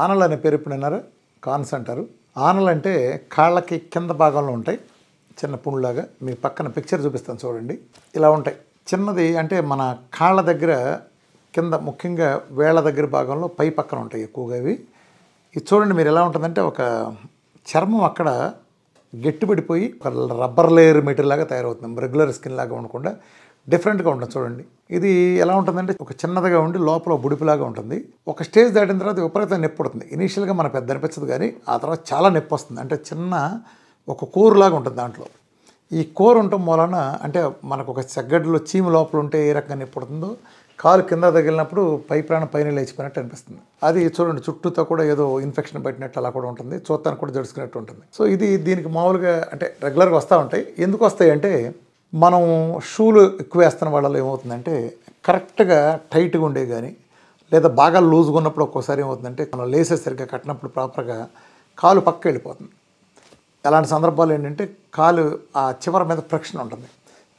ఆనలు అనే పేరు ఎప్పుడు విన్నారా? కాన్స్ అంటారు. ఆనలు అంటే కాళ్ళకి కింద భాగంలో ఉంటాయి, చిన్న పుండులాగా. మీ పక్కన పిక్చర్ చూపిస్తాను చూడండి. ఇలా ఉంటాయి. చిన్నది అంటే మన కాళ్ళ దగ్గర కింద, ముఖ్యంగా వేళ్ళ దగ్గర భాగంలో పై పక్కన ఉంటాయి ఎక్కువగా ఇవి. ఇది చూడండి మీరు ఎలా ఉంటుందంటే ఒక చర్మం అక్కడ గట్టిపడిపోయి ఒక రబ్బర్ లేయర్ మెటీరియల్ లాగా తయారవుతుంది. రెగ్యులర్ స్కిన్ లాగా ఉండకుండా డిఫరెంట్గా ఉంటుంది చూడండి. ఇది ఎలా ఉంటుందంటే ఒక చిన్నదిగా ఉండి లోపల బుడిపిలాగా ఉంటుంది. ఒక స్టేజ్ దాటిన తర్వాత విపరీతంగా నొప్పి పడుతుంది. ఇనీషియల్గా మనకు పెద్ద అనిపించదు, కానీ ఆ తర్వాత చాలా నొప్పి వస్తుంది. అంటే చిన్న ఒక కోరులాగా ఉంటుంది దాంట్లో. ఈ కోరు ఉండటం వలన అంటే మనకు ఒక సెగ్గడ్లో చీము లోపల ఉంటే ఏ రకంగా నొప్పి పడుతుందో, కాలు కింద తగిలినప్పుడు పై ప్రాణం పైన లేచిపోయినట్టు అనిపిస్తుంది. అది చూడండి, చుట్టూతో కూడా ఏదో ఇన్ఫెక్షన్ పట్టినట్టు అలా కూడా ఉంటుంది, చూస్తానికి కూడా జడుచుకున్నట్టు ఉంటుంది. సో ఇది దీనికి మామూలుగా అంటే రెగ్యులర్గా వస్తూ ఉంటాయి. ఎందుకు వస్తాయి అంటే మనం షూలు ఎక్కువ వేస్తున్న వాళ్ళలో ఏమవుతుందంటే కరెక్ట్గా టైట్గా ఉండే కానీ, లేదా బాగా లూజ్గా ఉన్నప్పుడు ఒక్కోసారి ఏమవుతుందంటే మనం లేసే సరిగ్గా కట్టినప్పుడు ప్రాపర్గా కాలు పక్క వెళ్ళిపోతుంది. అలాంటి సందర్భాలు ఏంటంటే కాలు ఆ చివరి మీద ఫ్రిక్షన్ ఉంటుంది.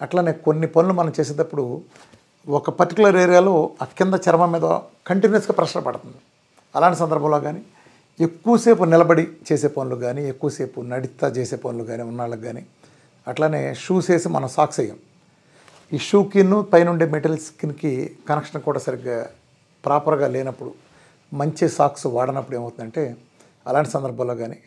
అట్లనే కొన్ని పనులు మనం చేసేటప్పుడు ఒక పర్టికులర్ ఏరియాలో ఆ కింద చర్మం మీద కంటిన్యూస్గా ప్రెషర్ పడుతుంది. అలాంటి సందర్భంలో కానీ, ఎక్కువసేపు నిలబడి చేసే పనులు కానీ, ఎక్కువసేపు నడుస్తా చేసే పనులు కానీ ఉన్నాళ్ళకి కానీ, అట్లనే షూస్ వేసి మనం సాక్స్ వేయం. ఈ షూకిన్ను పైన ఉండే మెటీరియల్ స్కిన్కి కనెక్షన్ కూడా సరిగ్గా ప్రాపర్గా లేనప్పుడు, మంచి సాక్స్ వాడినప్పుడు ఏమవుతుందంటే అలాంటి సందర్భాల్లో కానీ,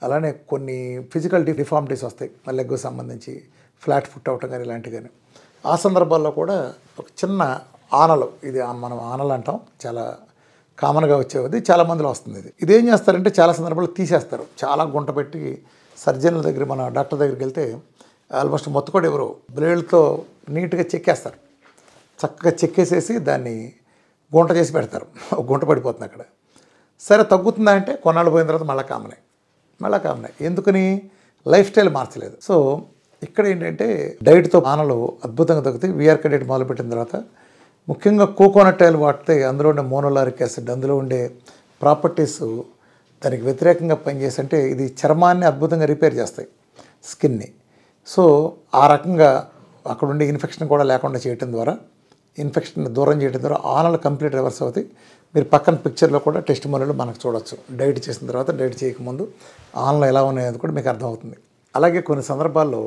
అలానే కొన్ని ఫిజికల్ డిఫార్మిటీస్ వస్తాయి లెగ్కు సంబంధించి, ఫ్లాట్ ఫుట్ అవటం కానీ ఇలాంటివి కానీ. ఆ సందర్భాల్లో కూడా ఒక చిన్న ఆనలు, ఇది మనం ఆనలు అంటాం, చాలా కామన్గా వచ్చేది, చాలామందిలో వస్తుంది. ఇదేం చేస్తారంటే చాలా సందర్భాల్లో తీసేస్తారు. చాలా గుంట పెట్టి సర్జన్ల దగ్గర, మన డాక్టర్ దగ్గరికి వెళ్తే ఆల్మోస్ట్ మొత్తం కూడా ఎవరు బ్లేడ్తో నీట్గా చెక్కేస్తారు. చక్కగా చెక్కేసేసి దాన్ని గుంట చేసి పెడతారు. గుంట పడిపోతుంది అక్కడ. సరే తగ్గుతుందా అంటే కొన్నాళ్ళు పోయిన తర్వాత మళ్ళీ కామనే. ఎందుకని? లైఫ్ స్టైల్ మార్చలేదు. సో ఇక్కడ ఏంటంటే డైట్తో ఆనలు అద్భుతంగా తగ్గుతాయి. వీఆర్కే డైట్ మొదలుపెట్టిన తర్వాత ముఖ్యంగా కోకోనట్ ఆయిల్ వాడితే అందులో ఉండే మోనోలారిక్ యాసిడ్, అందులో ఉండే ప్రాపర్టీస్ దానికి వ్యతిరేకంగా పనిచేసి, అంటే ఇది చర్మాన్ని అద్భుతంగా రిపేర్ చేస్తాయి, స్కిన్ని. సో ఆ రకంగా అక్కడ ఉండే ఇన్ఫెక్షన్ కూడా లేకుండా చేయటం ద్వారా, ఇన్ఫెక్షన్ దూరం చేయడం ద్వారా ఆనలు కంప్లీట్ రివర్స్ అవుతాయి. మీరు పక్కన పిక్చర్లో కూడా టెస్ట్ మోనోలో మనకు చూడొచ్చు. డైట్ చేసిన తర్వాత, డైట్ చేయకముందు ఆనలు ఎలా ఉన్నాయో కూడా మీకు అర్థమవుతుంది. అలాగే కొన్ని సందర్భాల్లో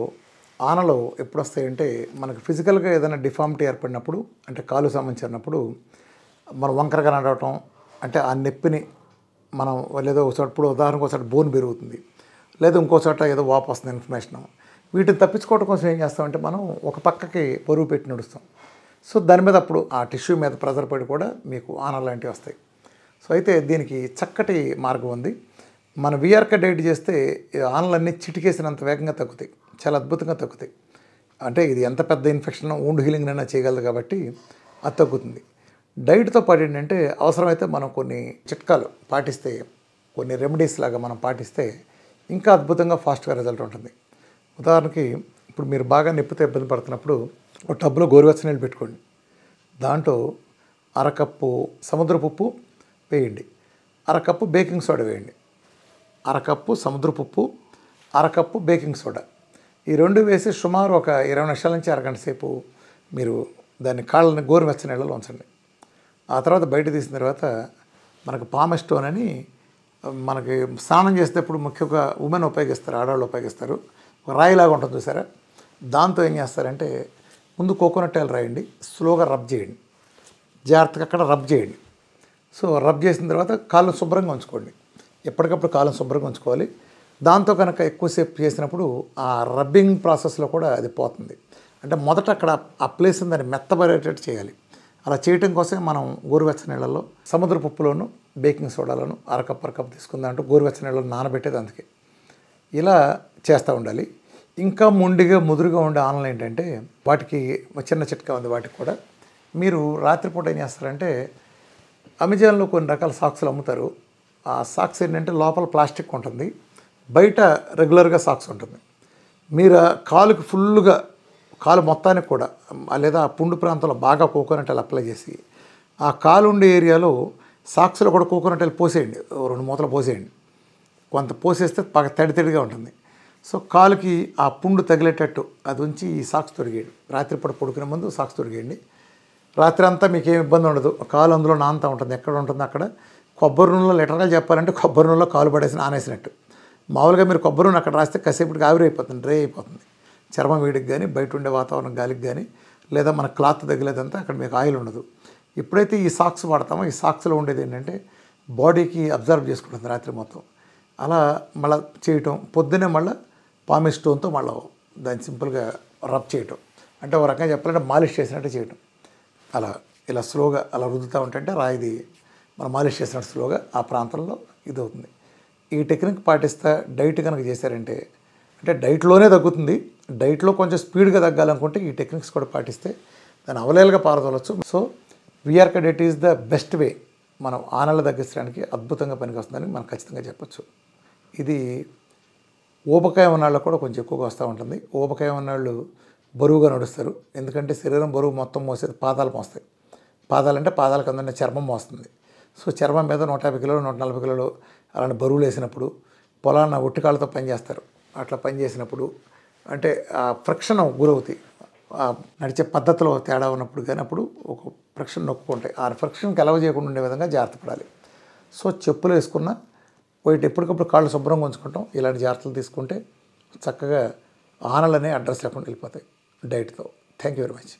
ఆనలు ఎప్పుడు వస్తాయంటే మనకు ఫిజికల్గా ఏదైనా డిఫార్మిటీ ఏర్పడినప్పుడు, అంటే కాలు సంబంధించినప్పుడు మనం వంకరగా నడవటం, అంటే ఆ నొప్పిని మనం లేదో ఒకసారి ఉదాహరణకు ఒకసారి బోన్ పెరుగుతుంది, లేదా ఇంకో చోట ఏదో వాపు వస్తుంది, ఇన్ఫర్మేషన్. వీటిని తప్పించుకోవడం కోసం ఏం చేస్తామంటే మనం ఒక పక్కకి బరువు పెట్టి నడుస్తాం. సో దాని మీద అప్పుడు ఆ టిష్యూ మీద ప్రెజర్ పడి కూడా మీకు ఆనలు లాంటివి వస్తాయి. సో అయితే దీనికి చక్కటి మార్గం ఉంది. మన వీఆర్కే డైట్ చేస్తే ఆనలన్నీ చిటికేసినంత వేగంగా తగ్గుతాయి, చాలా అద్భుతంగా తగ్గుతాయి. అంటే ఇది ఎంత పెద్ద ఇన్ఫెక్షన్, వూండ్ హీలింగ్ అయినా చేయగలదు కాబట్టి అది తగ్గుతుంది. డైట్తో పాటు ఏంటంటే అవసరమైతే మనం కొన్ని చిట్కాలు పాటిస్తే, కొన్ని రెమెడీస్ లాగా మనం పాటిస్తే ఇంకా అద్భుతంగా ఫాస్ట్గా రిజల్ట్ ఉంటుంది. ఉదాహరణకి ఇప్పుడు మీరు బాగా నొప్పితో ఇబ్బంది పడుతున్నప్పుడు ఒక టబ్లో గోరువెచ్చని నీళ్ళు పెట్టుకోండి. దాంట్లో అరకప్పు సముద్రపు ఉప్పు వేయండి, అరకప్పు బేకింగ్ సోడా వేయండి. అరకప్పు సముద్రపు ఉప్పు, అరకప్పు బేకింగ్ సోడా, ఈ రెండు వేసి సుమారు ఒక 20 నిమిషాల నుంచి అరగంట సేపు మీరు దాన్ని కాళ్ళని గోరువెచ్చని నీళ్ళలో ఉంచండి. ఆ తర్వాత బయట తీసిన తర్వాత మనకు పామెస్టోన్ అని, మనకి స్నానం చేసేటప్పుడు ముఖ్యంగా ఉమెన్ ఉపయోగిస్తారు, ఆడవాళ్ళు ఉపయోగిస్తారు. ఒక రాయిలాగా ఉంటుంది చూసారా, దాంతో ఏం చేస్తారంటే ముందు కోకోనట్ ఆయిల్ రాయండి, స్లోగా రబ్ చేయండి, జాగ్రత్తగా అక్కడ రబ్ చేయండి. సో రబ్ చేసిన తర్వాత కాళ్ళను శుభ్రంగా ఉంచుకోండి. ఎప్పటికప్పుడు కాళ్ళను శుభ్రంగా ఉంచుకోవాలి. దాంతో కనుక ఎక్కువసేపు చేసినప్పుడు ఆ రబ్బింగ్ ప్రాసెస్లో కూడా అది పోతుంది. అంటే మొదట అక్కడ ఆ ప్లేస్ని దాన్ని మెత్తబడేటట్టు చేయాలి. అలా చేయటం కోసమే మనం గోరువెచ్చని నీళ్ళలో సముద్రపు ఉప్పులోను బేకింగ్ సోడాలను అరకప్పు తీసుకుందాంటూ గోరువెచ్చని నీళ్ళలో నానబెట్టేది. అందుకే ఇలా చేస్తూ ఉండాలి. ఇంకా ముదురుగా ఉండే ఆనలు ఏంటంటే వాటికి చిన్న చిట్కా ఉంది. వాటికి కూడా మీరు రాత్రిపూట ఏం చేస్తారంటే అమెజాన్లో కొన్ని రకాల సాక్స్లు అమ్ముతారు. ఆ సాక్స్ ఏంటంటే లోపల ప్లాస్టిక్ ఉంటుంది, బయట రెగ్యులర్గా సాక్స్ ఉంటుంది. మీరు కాలుకి ఫుల్గా, కాలు మొత్తానికి కూడా, లేదా ఆ పుండు ప్రాంతంలో బాగా కోకోనట్ ఆయిల్ అప్లై చేసి ఆ కాలు ఉండే ఏరియాలో సాక్స్లో కూడా కోకోనట్ ఆయిల్ పోసేయండి. 2 మూతలు పోసేయండి. కొంత పోసేస్తే బాగా తడిగా ఉంటుంది. సో కాలుకి ఆ పుండు తగిలేటట్టు అది ఉంచి ఈ సాక్స్ తొడిగేయండి. రాత్రిపూట పడుకునే ముందు సాక్స్ తొడిగేయండి. రాత్రి అంతా మీకు ఏమి ఇబ్బంది ఉండదు. కాలు అందులో నానుతూ ఉంటుంది, ఎక్కడ ఉంటుందో అక్కడ కొబ్బరి నూనెలో లిటరల్గా చెప్పాలంటే కొబ్బరి నూనెలో కాలు పడేసి ఆనేసినట్టు. మామూలుగా మీరు కొబ్బరి నూనె అక్కడ రాస్తే కాసేపటికి ఆవిరైపోతుంది, డ్రై అయిపోతుంది. చర్మం వేడికి కానీ, బయట ఉండే వాతావరణం గాలికి కానీ, లేదా మన క్లాత్ తగిలేదంతా అక్కడ మీకు ఆయిల్ ఉండదు. ఎప్పుడైతే ఈ సాక్స్ వాడతామో ఈ సాక్స్లో ఉండేది ఏంటంటే బాడీకి అబ్జర్వ్ చేసుకుంటుంది రాత్రి మొత్తం. అలా మళ్ళీ చేయటం, పొద్దున్నే మళ్ళీ పామిల్ స్టోన్తో మళ్ళీ దాన్ని సింపుల్గా రబ్ చేయటం, అంటే ఒక రకంగా చెప్పాలంటే మాలిష్ చేసినట్టు చేయటం. అలా ఇలా స్లోగా అలా రుద్దుతూ ఉంటుంటే రాయిది మనం మాలిష్ చేసినట్టు స్లోగా ఆ ప్రాంతంలో ఇది అవుతుంది. ఈ టెక్నిక్ పాటిస్తా డైట్ కనుక చేశారంటే, అంటే డైట్లోనే తగ్గుతుంది. డైట్లో కొంచెం స్పీడ్గా తగ్గాలనుకుంటే ఈ టెక్నిక్స్ కూడా పాటిస్తే దాన్ని అవలేలుగా పారదోలచ్చు. So VRK diet is the best way మనం ఆనలు తగ్గించడానికి అద్భుతంగా పనికొస్తుందని మనం ఖచ్చితంగా చెప్పచ్చు. ఇది ఊబకాయం ఉన్నాళ్ళు కూడా కొంచెం ఎక్కువగా వస్తూ ఉంటుంది. ఊబకాయం ఉన్నాళ్ళు బరువుగా నడుస్తారు, ఎందుకంటే శరీరం బరువు మొత్తం మోసేది పాదాలు మోస్తాయి. పాదాలంటే పాదాల కింద చర్మం మోస్తుంది. సో చర్మం మీద 150 కిలోలు 140 కిలోలు అలాంటి బరువులు వేసినప్పుడు పొలాన్న ఒట్టికాళ్ళతో పనిచేస్తారు. అట్లా పనిచేసినప్పుడు అంటే ఆ ఫ్రిక్షన్ గురవుతాయి. నడిచే పద్ధతిలో తేడా ఉన్నప్పుడు కానీ అప్పుడు ఒక ఫ్రిక్షన్ నొక్కుంటాయి. ఆ ఫ్రిక్షన్ కలవ చేయకుండా ఉండే విధంగా జాగ్రత్త పడాలి. సో చెప్పులు వేసుకున్న పోయి ఎప్పటికప్పుడు కాళ్ళు శుభ్రంగా ఉంచుకుంటాం. ఇలాంటి జాగ్రత్తలు తీసుకుంటే చక్కగా ఆనలనే అడ్రస్ లేకుండా వెళ్ళిపోతాయి డైట్తో. Thank you very much.